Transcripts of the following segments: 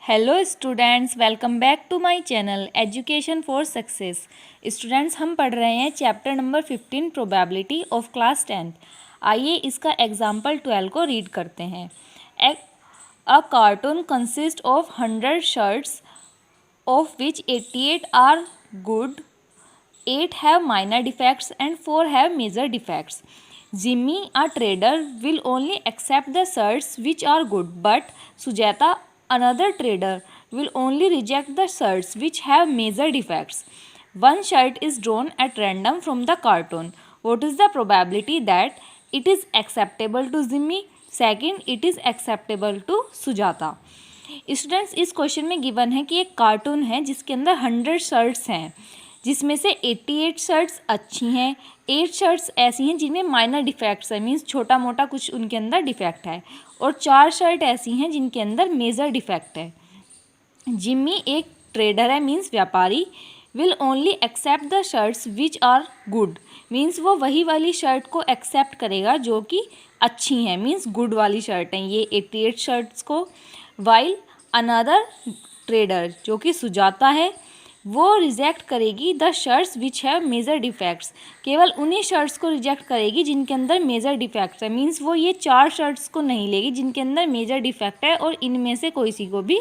Hello students, welcome back to my channel education for success. Students, हम पढ़ रहे हैं chapter number 15 probability of class 10th। आइए इसका एग्जाम्पल 12 को रीड करते हैं। A carton consist of 100 shirts of which 88 are good, 8 have minor defects and 4 have major defects. Jimmy, a trader, will only accept the shirts which are good, but Sujata, another trader, will only reject the shirts which have major defects. One shirt is drawn at random from the cartoon. What is the probability that it is acceptable to Jimmy? Second, it is acceptable to Sujata. Students, इस question में given है कि एक cartoon है जिसके अंदर 100 shirts हैं, जिसमें से 88 शर्ट्स अच्छी हैं, 8 शर्ट्स ऐसी हैं जिनमें माइनर डिफेक्ट्स है, मीन्स छोटा मोटा कुछ उनके अंदर डिफेक्ट है, और 4 शर्ट ऐसी हैं जिनके अंदर मेजर डिफेक्ट है। जिम्मी एक ट्रेडर है, मीन्स व्यापारी, will only accept the shirts which are good, means वो वही वाली शर्ट को एक्सेप्ट करेगा जो कि अच्छी हैं, मीन्स गुड वाली शर्ट हैं ये 88 शर्ट्स को। वाइल अनदर ट्रेडर, जो कि सुजाता है, वो रिजेक्ट करेगी the shirts which have major defects, केवल उन्हीं शर्ट्स को रिजेक्ट करेगी जिनके अंदर मेजर डिफेक्ट्स है, मीन्स वो ये 4 शर्ट्स को नहीं लेगी जिनके अंदर मेजर डिफेक्ट है, और इनमें से कोई सी को भी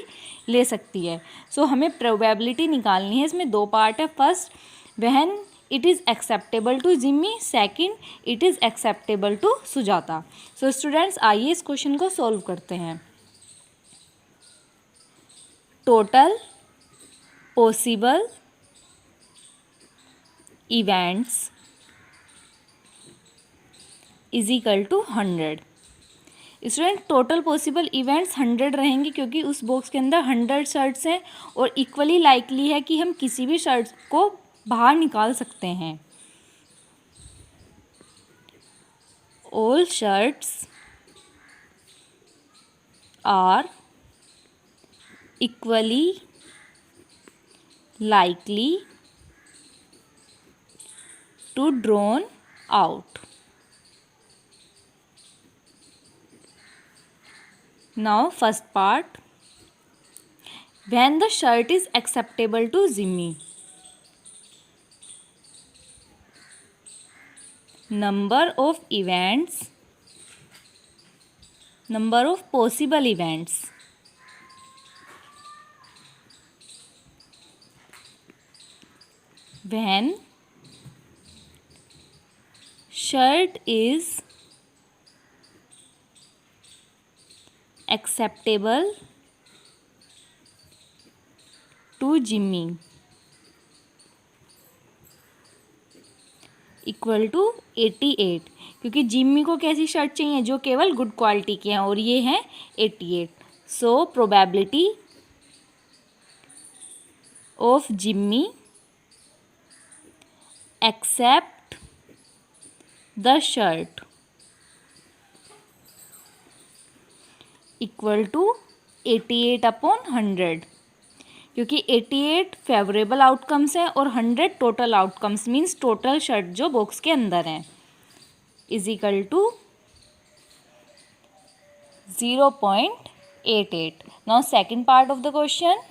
ले सकती है। सो हमें प्रोबेबिलिटी निकालनी है। इसमें 2 पार्ट है। First, when it is acceptable to Jimmy, second, it is acceptable to Sujata. So students, आइए इस क्वेश्चन को सॉल्व करते हैं। Total possible events is equal to 100। Student, total possible events 100 रहेंगे क्योंकि उस बॉक्स के अंदर 100 शर्ट्स हैं, और इक्वली लाइकली है कि हम किसी भी शर्ट को बाहर निकाल सकते हैं। All shirts are equally likely to drawn out. Now first part, when the shirt is acceptable to Jimmy, number of possible events when shirt is acceptable to Jimmy equal to 88, क्योंकि जिम्मी को कैसी shirt चाहिए जो केवल good quality की हैं, और ये हैं 88। So probability of Jimmy accept the shirt equal to 88 upon 100, क्योंकि 88 फेवरेबल आउटकम्स हैं और 100 total outcomes, means total shirt जो बॉक्स के अंदर हैं, is equal to 0.88। Now second part of the question.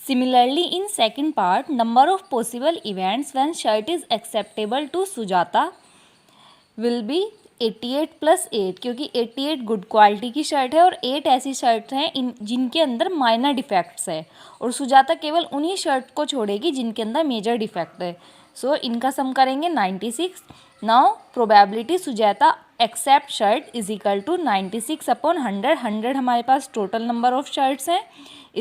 Similarly, in second part, number of possible events when shirt is acceptable to Sujata will be 88 plus 8, क्योंकि 88 good quality की shirt है और 8 ऐसी shirt हैं जिनके अंदर माइनर डिफेक्ट्स है, और सुजाता केवल उन्हीं शर्ट को छोड़ेगी जिनके अंदर मेजर डिफेक्ट है। सो इनका सम करेंगे 96। Now probability Sujata accept shirt is equal to 96 upon 100। 100 हमारे पास टोटल नंबर ऑफ शर्ट्स हैं,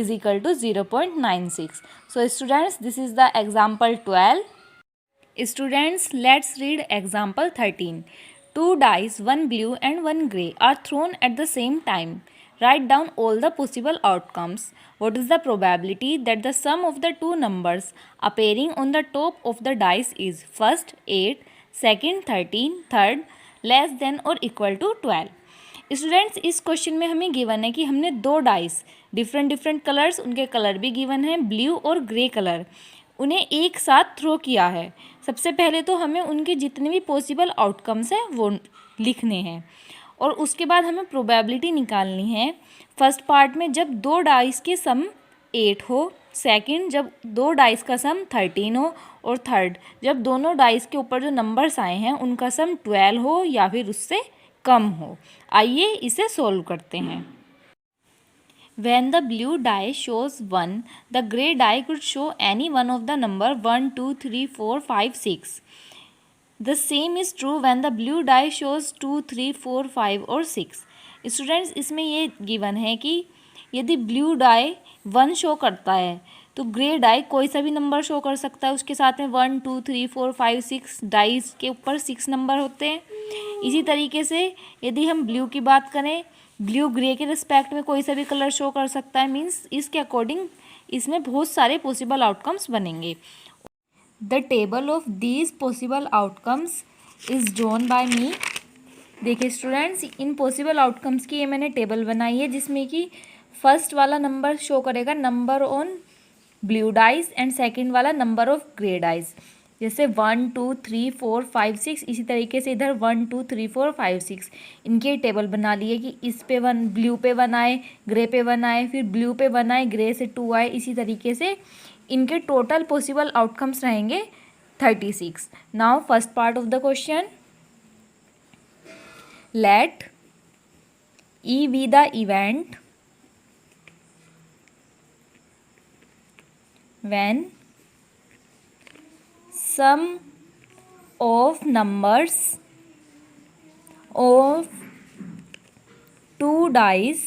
is equal to 0.96. So students, this is the example 12. Students, let's read example 13. 2 dice, one blue and one grey, are thrown at the same time. Write down all the possible outcomes. What is the probability that the sum of the two numbers appearing on the top of the dice is first 8, second 13, third less than or equal to 12? Students, इस question में हमें given है कि हमने 2 dice, different colours, उनके colour भी given है, blue और ग्रे कलर, उन्हें एक साथ थ्रो किया है। सबसे पहले तो हमें उनके जितने भी पॉसिबल आउटकम्स हैं वो लिखने हैं, और उसके बाद हमें प्रोबेबिलिटी निकालनी है। फर्स्ट पार्ट में जब 2 डाइस के सम 8 हो, सेकंड जब 2 डाइस का सम 13 हो, और थर्ड जब दोनों डाइस के ऊपर जो नंबर्स आए हैं उनका सम 12 हो या फिर उससे कम हो। आइए इसे सोल्व करते हैं। When the blue die shows 1, the grey die could show any one of the number 1, 2, 3, 4, 5, 6. The same is true when the blue die shows 2, 3, 4, 5 और 6. स्टूडेंट्स इसमें ये गिवन है कि यदि ब्लू डाई 1 शो करता है तो ग्रे डाई कोई सा भी नंबर शो कर सकता है, उसके साथ में 1, 2, 3, 4, 5, 6 डाइस के ऊपर 6 नंबर होते हैं। इसी तरीके से यदि हम ब्लू की बात करें, ब्लू ग्रे के रिस्पेक्ट में कोई सा भी कलर शो कर सकता है, मीन्स इसके अकॉर्डिंग इसमें बहुत सारे पॉसिबल आउटकम्स बनेंगे। The table of these possible outcomes is drawn by me. देखिए स्टूडेंट्स, इन पॉसिबल आउटकम्स की ये मैंने टेबल बनाई है जिसमें कि फर्स्ट वाला नंबर शो करेगा number on blue dice and second वाला नंबर ऑफ ग्रे डाइस। जैसे 1, 2, 3, 4, 5, 6, इसी तरीके से इधर 1, 2, 3, 4, 5, 6 इनकी टेबल बना ली है कि इस पे 1 ब्लू पे 1 आए, ग्रे पे 1 आए, फिर ब्लू पे 1 आए, ग्रे से 2 आए। इसी तरीके से इनके टोटल पॉसिबल आउटकम्स रहेंगे 36। Now first part of the question, let E be the event when sum of numbers of 2 dice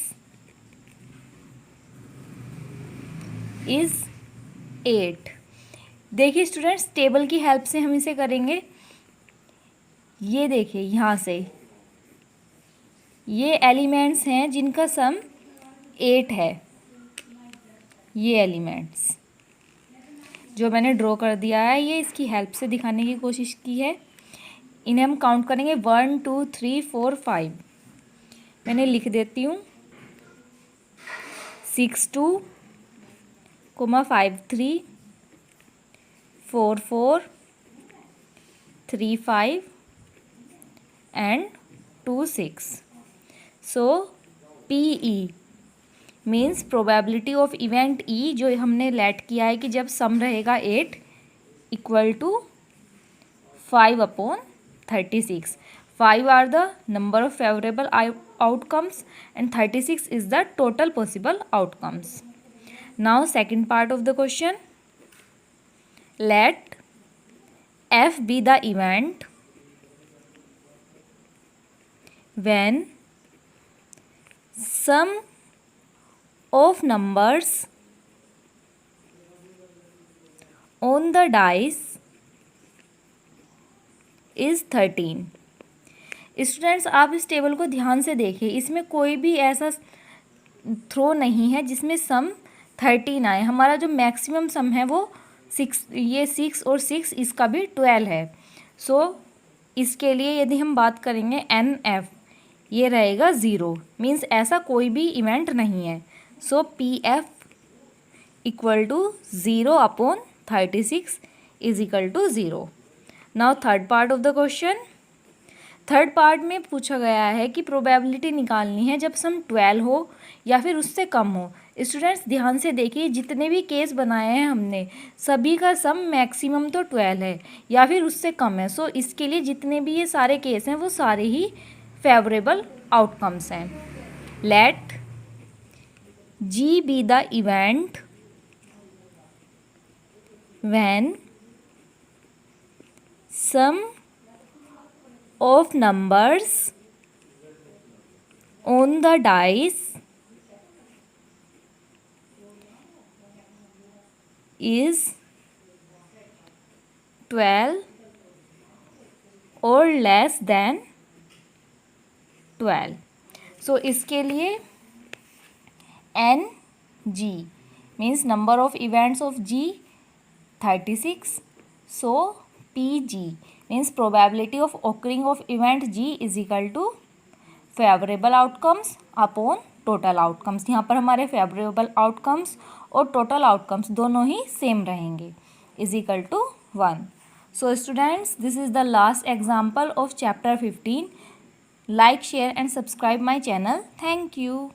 is 8। देखिए स्टूडेंट्स, टेबल की हेल्प से हम इसे करेंगे। ये देखिए यहाँ से ये एलिमेंट्स हैं जिनका सम 8 है। ये एलिमेंट्स जो मैंने ड्रॉ कर दिया है, ये इसकी हेल्प से दिखाने की कोशिश की है। इन्हें हम काउंट करेंगे 1, 2, 3, 4, 5। मैंने लिख देती हूँ 6, 2, 5, 3, 4, 4, 3, 5 and 2, 6। So PE means probability of event E जो हमने लेट किया है कि जब सम रहेगा 8 equal to 5/36। 5 are the number of favourable outcomes and 36 is the total possible outcomes. Now second part of the question, let F be the event when sum of numbers on the dice is 13। Students, आप इस table को ध्यान से देखिए, इसमें कोई भी ऐसा थ्रो नहीं है जिसमें सम 13 आए। हमारा जो मैक्सिमम सम है वो 6, ये 6 और 6 इसका भी 12 है। सो इसके लिए यदि हम बात करेंगे NF, ये रहेगा 0, मीन्स ऐसा कोई भी इवेंट नहीं है। So PF equal to 0/36 is equal to 0। Now third part of the question, third part में पूछा गया है कि प्रोबेबिलिटी निकालनी है जब सम 12 हो या फिर उससे कम हो। स्टूडेंट्स ध्यान से देखिए, जितने भी केस बनाए हैं हमने सभी का सम मैक्सिमम तो 12 है या फिर उससे कम है। सो इसके लिए जितने भी ये सारे केस हैं वो सारे ही फेवरेबल आउटकम्स हैं। Let G be the event when sum of numbers on the dice is 12 or less than 12। सो इसके लिए NG means number of events of G 36। so PG means probability of occurring of event G is equal to favorable outcomes upon total outcomes। यहाँ पर हमारे favorable outcomes और total outcomes दोनों ही same रहेंगे, is equal to 1। so students, this is the last example of chapter 15। Like, share and subscribe my channel. Thank you.